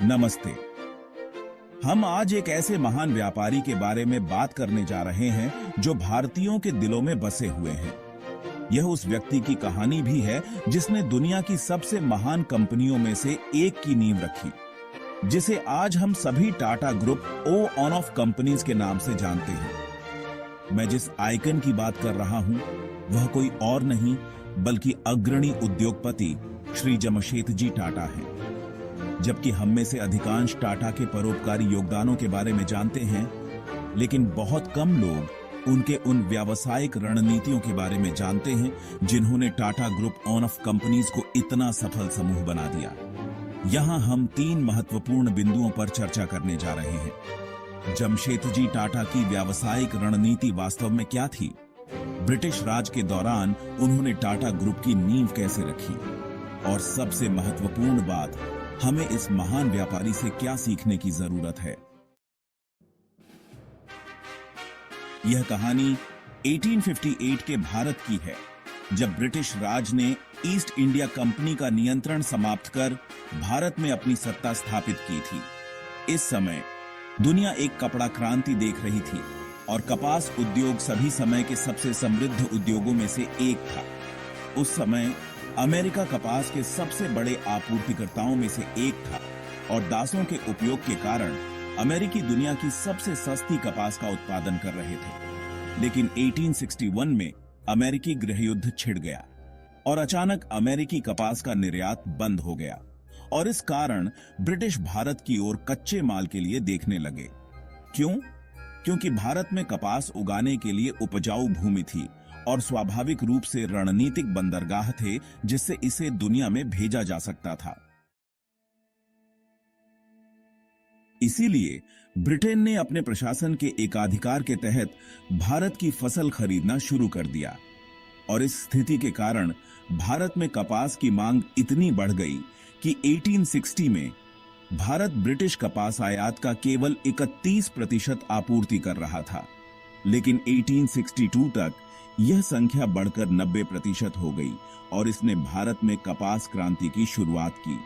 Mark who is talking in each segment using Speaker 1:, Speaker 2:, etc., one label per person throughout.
Speaker 1: नमस्ते। हम आज एक ऐसे महान व्यापारी के बारे में बात करने जा रहे हैं जो भारतीयों के दिलों में बसे हुए हैं। यह उस व्यक्ति की कहानी भी है जिसने दुनिया की सबसे महान कंपनियों में से एक की नींव रखी, जिसे आज हम सभी Tata group on off companies के नाम से जानते हैं। मैं जिस आइकन की बात कर रहा हूं वह कोई और नहीं बल्कि अग्रणी उद्योगपति श्री जमशेदजी टाटा हैं। जबकि हम में से अधिकांश टाटा के परोपकारी योगदानों के बारे में जानते हैं, लेकिन बहुत कम लोग उनके उन व्यावसायिक रणनीतियों के बारे में जानते हैं जिन्होंने Tata group on off companies को इतना सफल समूह बना दिया। यहां हम 3 महत्वपूर्ण बिंदुओं पर चर्चा करने जा रहे हैं। जमशेदजी टाटा की व्यावसायिक रणनीति वास्तव में क्या थी? ब्रिटिश राज के दौरान उन्होंने टाटा ग्रुप की नींव कैसे रखी? और सबसे महत्वपूर्ण बात, हमें इस महान व्यापारी से क्या सीखने की जरूरत है। यह कहानी 1858 के भारत की है, जब ब्रिटिश राज ने ईस्ट इंडिया कंपनी का नियंत्रण समाप्त कर भारत में अपनी सत्ता स्थापित की थी। इस समय दुनिया एक कपड़ा क्रांति देख रही थी और कपास उद्योग सभी समय के सबसे समृद्ध उद्योगों में से एक था। उस समय अमेरिका कपास के सबसे बड़े आपूर्तिकर्ताओं में से एक था और दासों के उपयोग के कारण अमेरिकी दुनिया की सबसे सस्ती कपास का उत्पादन कर रहे थे। लेकिन 1861 में अमेरिकी गृहयुद्ध छिड़ गया और अचानक अमेरिकी कपास का निर्यात बंद हो गया और इस कारण ब्रिटिश भारत की ओर कच्चे माल के लिए देखने लगे। क्यों? क्योंकि भारत में कपास उगाने के लिए उपजाऊ भूमि थी और स्वाभाविक रूप से रणनीतिक बंदरगाह थे जिससे इसे दुनिया में भेजा जा सकता था। इसीलिए ब्रिटेन ने अपने प्रशासन के एकाधिकार के तहत भारत की फसल खरीदना शुरू कर दिया और इस स्थिति के कारण भारत में कपास की मांग इतनी बढ़ गई कि 1860 में भारत ब्रिटिश कपास आयात का केवल 31% आपूर्ति कर रहा था। लेकिन 1862 तक यह संख्या बढ़कर 90% हो गई और इसने भारत में कपास क्रांति की शुरुआत की।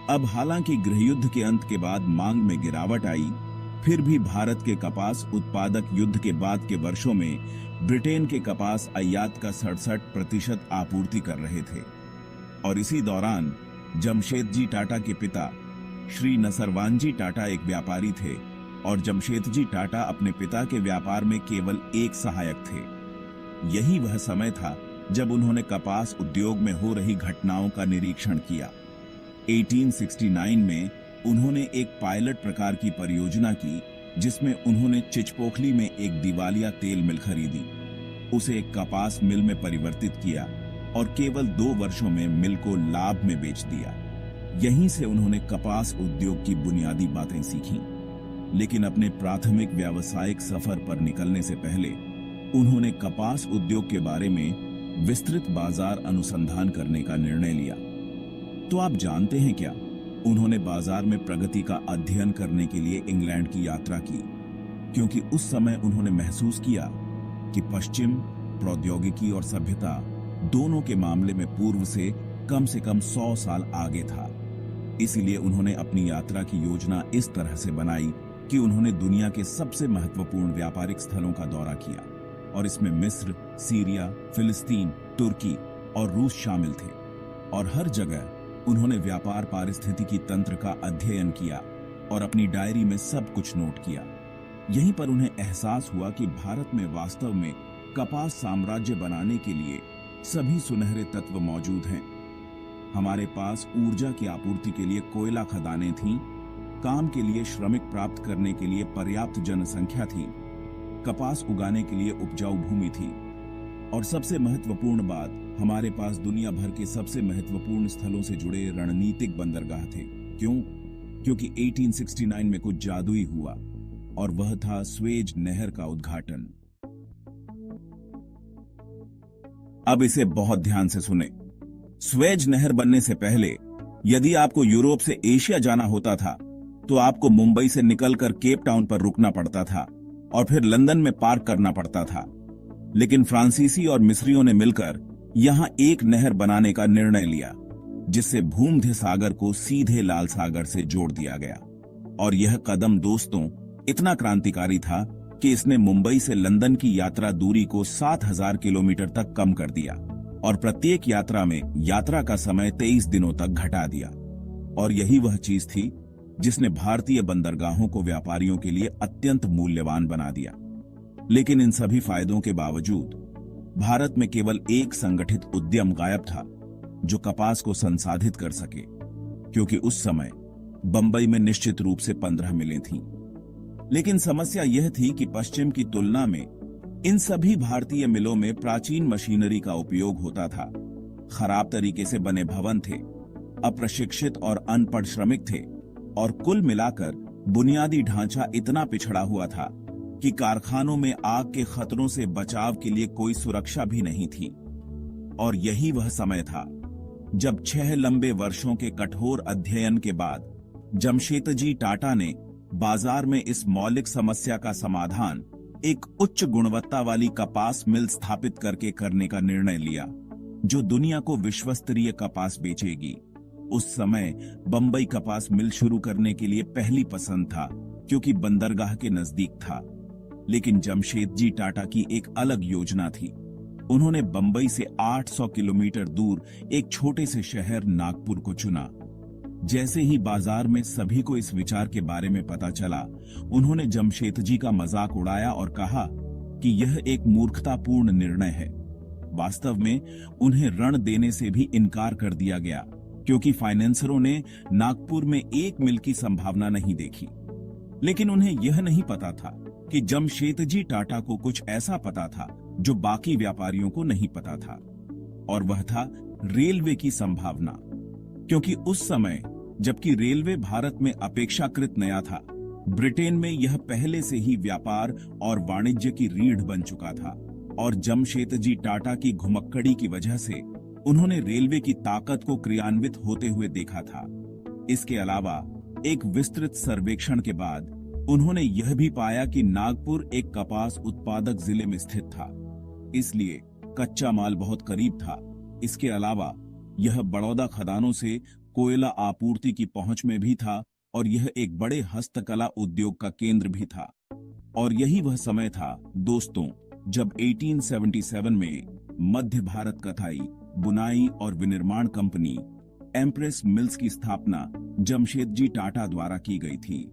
Speaker 1: अब हालांकि गृहयुद्ध के अंत के बाद मांग में गिरावट आई, फिर भी भारत के कपास उत्पादक युद्ध के बाद के वर्षों में ब्रिटेन के कपास आयात का 67% आपूर्ति कर रहे थे। और इसी दौरान जमशेदजी टाटा के पिता श्री नसरवानजी टाटा एक व्यापारी थे और जमशेदजी टाटा अपने पिता के व्यापार में केवल एक सहायक थे। यही वह समय था जब उन्होंने कपास उद्योग में हो रही घटनाओं का निरीक्षण किया। 1869 में उन्होंने एक पायलट प्रकार की परियोजना की जिसमें उन्होंने चिचपोखली में एक दिवालिया तेल मिल खरीदी, उसे एक कपास मिल में परिवर्तित किया और केवल 2 वर्षों में मिल को लाभ में बेच दिया। यहीं से उन्होंने कपास उद्योग की बुनियादी बातें सीखी। लेकिन अपने प्राथमिक व्यावसायिक सफर पर निकलने से पहले उन्होंने कपास उद्योग के बारे में विस्तृत बाजार अनुसंधान करने का निर्णय लिया। तो आप जानते हैं क्या? उन्होंने बाजार में प्रगति का अध्ययन करने के लिए इंग्लैंड की यात्रा की, क्योंकि उस समय उन्होंने महसूस किया कि पश्चिम प्रौद्योगिकी और सभ्यता दोनों के मामले में पूर्व से कम 100 साल आगे था। इसीलिए उन्होंने अपनी यात्रा की योजना इस तरह से बनाई कि उन्होंने दुनिया के सबसे महत्वपूर्ण व्यापारिक स्थलों का दौरा किया और इसमें मिस्र, सीरिया, फिलिस्तीन, तुर्की और रूस शामिल थे। और हर जगह उन्होंने व्यापार पारिस्थितिकी तंत्र का अध्ययन किया और अपनी डायरी में सब कुछ नोट किया। यहीं पर उन्हें एहसास हुआ कि भारत में वास्तव में कपास साम्राज्य बनाने के लिए सभी सुनहरे तत्व मौजूद हैं। हमारे पास ऊर्जा की आपूर्ति के लिए कोयला खदानें थीं, काम के लिए श्रमिक प्राप्त करने के लिए पर्याप्त जनसंख्या थी, कपास उगाने के लिए उपजाऊ भूमि थी और सबसे महत्वपूर्ण बात, हमारे पास दुनिया भर के सबसे महत्वपूर्ण स्थलों से जुड़े रणनीतिक बंदरगाह थे। क्यों? क्योंकि 1869 में कुछ जादुई हुआ और वह था स्वेज नहर का उद्घाटन। अब इसे बहुत ध्यान से सुने। स्वेज नहर बनने से पहले यदि आपको यूरोप से एशिया जाना होता था तो आपको मुंबई से निकलकर केप टाउन पर रुकना पड़ता था और फिर लंदन में पार्क करना पड़ता था। लेकिन फ्रांसीसी और मिस्रियों ने मिलकर यहां एक नहर बनाने का निर्णय लिया जिससे भूमध्य सागर को सीधे लाल सागर से जोड़ दिया गया। और यह कदम दोस्तों इतना क्रांतिकारी था कि इसने मुंबई से लंदन की यात्रा दूरी को 7,000 किलोमीटर तक कम कर दिया और प्रत्येक यात्रा में यात्रा का समय 23 दिनों तक घटा दिया। और यही वह चीज थी जिसने भारतीय बंदरगाहों को व्यापारियों के लिए अत्यंत मूल्यवान बना दिया। लेकिन इन सभी फायदों के बावजूद भारत में केवल एक संगठित उद्यम गायब था जो कपास को संसाधित कर सके, क्योंकि उस समय बंबई में निश्चित रूप से 15 मिलें थीं। लेकिन समस्या यह थी कि पश्चिम की तुलना में इन सभी भारतीय मिलों में प्राचीन मशीनरी का उपयोग होता था, खराब तरीके से बने भवन थे, अप्रशिक्षित और अनपढ़ श्रमिक थे, और कुल मिलाकर बुनियादी ढांचा इतना पिछड़ा हुआ था कि कारखानों में आग के खतरों से बचाव के लिए कोई सुरक्षा भी नहीं थी। और यही वह समय था जब 6 लंबे वर्षों के कठोर अध्ययन के बाद जमशेदजी टाटा ने बाजार में इस मौलिक समस्या का समाधान एक उच्च गुणवत्ता वाली कपास मिल स्थापित करके करने का निर्णय लिया, जो दुनिया को विश्वस्तरीय कपास बेचेगी। उस समय बंबई कपास मिल शुरू करने के लिए पहली पसंद था, क्योंकि बंदरगाह के नजदीक था। लेकिन जमशेदजी टाटा की एक अलग योजना थी। उन्होंने बंबई से 800 किलोमीटर दूर एक छोटे से शहर नागपुर को चुना। जैसे ही बाजार में सभी को इस विचार के बारे में पता चला, उन्होंने जमशेदजी का मजाक उड़ाया और कहा कि यह एक मूर्खतापूर्ण निर्णय है। वास्तव में उन्हें ऋण देने से भी इनकार कर दिया गया, क्योंकि फाइनेंसरों ने नागपुर में एक मिल की संभावना नहीं देखी। लेकिन उन्हें यह नहीं पता था कि जमशेदजी टाटा को कुछ ऐसा पता था जो बाकी व्यापारियों को नहीं पता था, और वह था रेलवे की संभावना। क्योंकि उस समय जबकि रेलवे भारत में अपेक्षाकृत नया था, ब्रिटेन में यह पहले से ही व्यापार और वाणिज्य की रीढ़ बन चुका था, और जमशेदजी टाटा की घुमक्कड़ी की वजह से उन्होंने रेलवे की ताकत को क्रियान्वित होते हुए देखा था। इसके अलावा एक विस्तृत सर्वेक्षण के बाद उन्होंने यह भी पाया कि नागपुर एक कपास उत्पादक जिले में स्थित था, इसलिए कच्चा माल बहुत करीब था। इसके अलावा यह बड़ौदा खदानों से कोयला आपूर्ति की पहुंच में भी था, और यह एक बड़े हस्तकला उद्योग का केंद्र भी था। और यही वह समय था दोस्तों जब 1877 में मध्य भारत कथाई, बुनाई और विनिर्माण कंपनी एम्प्रेस मिल्स की स्थापना जमशेदजी टाटा द्वारा की गई थी,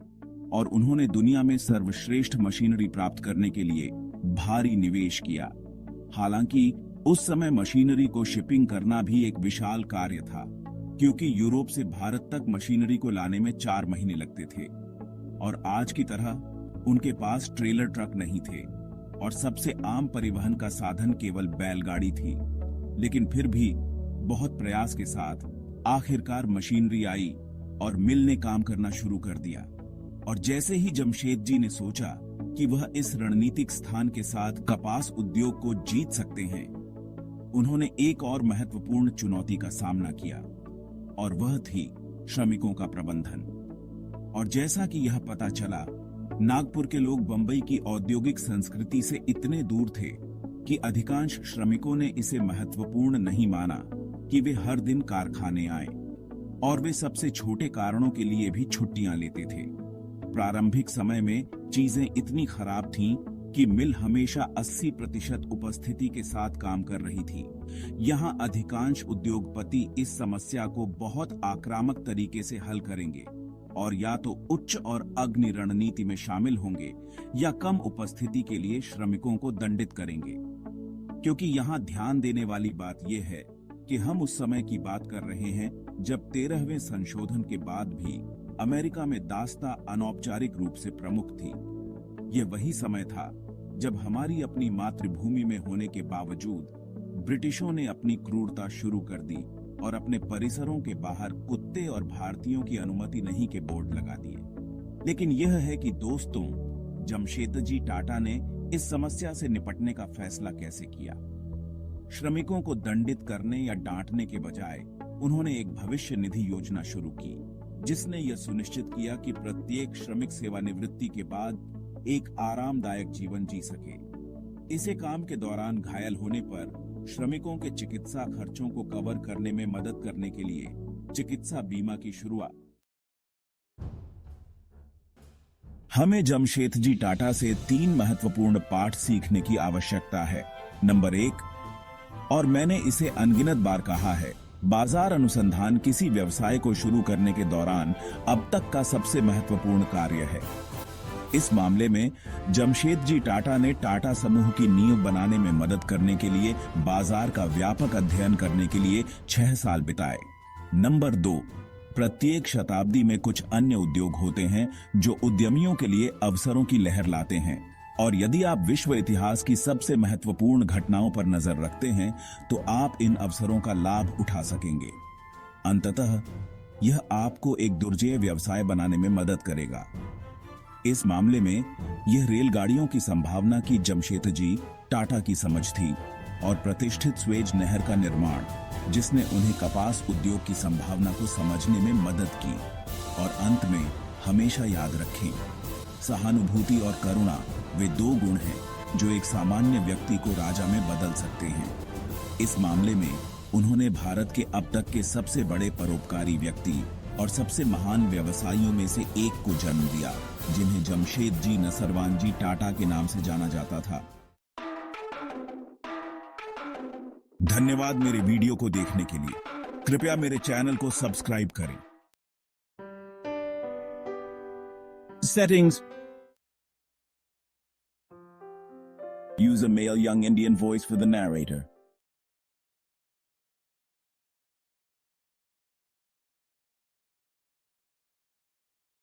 Speaker 1: और उन्होंने दुनिया में सर्वश्रेष्ठ मशीनरी प्राप्त करने के लिए भारी निवेश किया। हालांकि उस समय मशीनरी को शिपिंग करना भी एक विशाल कार्य था, क्योंकि यूरोप से भारत तक मशीनरी को लाने में 4 महीने लगते थे, और आज की तरह उनके पास ट्रेलर ट्रक नहीं थे, और सबसे आम परिवहन का साधन केवल बैलगाड़ी थी। लेकिन फिर भी बहुत प्रयास के साथ आखिरकार मशीनरी आई और मिल ने काम करना शुरू कर दिया। और जैसे ही जमशेदजी ने सोचा कि वह इस रणनीतिक स्थान के साथ कपास उद्योग को जीत सकते हैं, उन्होंने एक और महत्वपूर्ण चुनौती का सामना किया, और वह थी श्रमिकों का प्रबंधन। और जैसा कि यह पता चला, नागपुर के लोग बंबई की औद्योगिक संस्कृति से इतने दूर थे कि अधिकांश श्रमिकों ने इसे महत्वपूर्ण नहीं माना कि वे हर दिन कारखाने आए, और वे सबसे छोटे कारणों के लिए भी छुट्टियां लेते थे। प्रारंभिक समय में चीजें इतनी खराब थीं कि मिल हमेशा 80% उपस्थिति के साथ काम कर रही थी। यहां अधिकांश उद्योगपति इस समस्या को बहुत आक्रामक तरीके से हल करेंगे, और या तो उच्च और अग्नि रणनीति में शामिल होंगे या कम उपस्थिति के लिए श्रमिकों को दंडित करेंगे। क्योंकि यहां ध्यान देने वाली बात यह है कि हम उस समय की बात कर रहे हैं जब 13वें संशोधन के बाद भी अमेरिका में दास्ता अनौपचारिक रूप से प्रमुख थी। यह वही समय था जब हमारी अपनी मातृभूमि में होने के बावजूद ब्रिटिशों ने अपनी क्रूरता शुरू कर दी और अपने परिसरों के बाहर कुत्ते और भारतीयों की अनुमति नहीं के बोर्ड लगा दिए। लेकिन यह है कि दोस्तों, जमशेदजी टाटा ने इस समस्या से निपटने का फैसला कैसे किया। श्रमिकों को दंडित करने या डांटने के बजाय उन्होंने एक भविष्य निधि योजना शुरू की, जिसने यह सुनिश्चित किया कि प्रत्येक श्रमिक सेवानिवृत्ति के बाद एक आरामदायक जीवन जी सके। इसे काम के दौरान घायल होने पर श्रमिकों के चिकित्सा खर्चों को कवर करने में मदद करने के लिए चिकित्सा बीमा की शुरुआत। हमें जमशेदजी टाटा से 3 महत्वपूर्ण पाठ सीखने की आवश्यकता है। नंबर 1, और मैंने इसे अनगिनत बार कहा है, बाजार अनुसंधान किसी व्यवसाय को शुरू करने के दौरान अब तक का सबसे महत्वपूर्ण कार्य है। इस मामले में जमशेदजी टाटा ने टाटा समूह की नींव बनाने में मदद करने के लिए बाजार का व्यापक अध्ययन करने के लिए 6 साल बिताए। नंबर 2, प्रत्येक शताब्दी में कुछ अन्य उद्योग होते हैं जो उद्यमियों के लिए अवसरों की लहर लाते हैं, और यदि आप विश्व इतिहास की सबसे महत्वपूर्ण घटनाओं पर नजर रखते हैं तो आप इन अवसरों का लाभ उठा सकेंगे। अंततः यह आपको एक दुर्जेय व्यवसाय बनाने में मदद करेगा। इस मामले में यह रेलगाड़ियों की संभावना की जमशेदजी टाटा की समझ थी और प्रतिष्ठित स्वेज नहर का निर्माण, जिसने उन्हें कपास उद्योग की संभावना को समझने में मदद की। और अंत में हमेशा याद रखें, सहानुभूति और करुणा वे 2 गुण हैं जो एक सामान्य व्यक्ति को राजा में बदल सकते हैं। इस मामले में उन्होंने भारत के अब तक के सबसे बड़े परोपकारी व्यक्ति और सबसे महान व्यवसायियों में से एक को जन्म दिया, जिन्हें जमशेदजी नसरवानजी टाटा के नाम से जाना जाता था। धन्यवाद मेरे वीडियो को देखने के लिए। कृपया मेरे चैनल को सब्सक्राइब करें। Settings. Use a male young Indian voice for the narrator.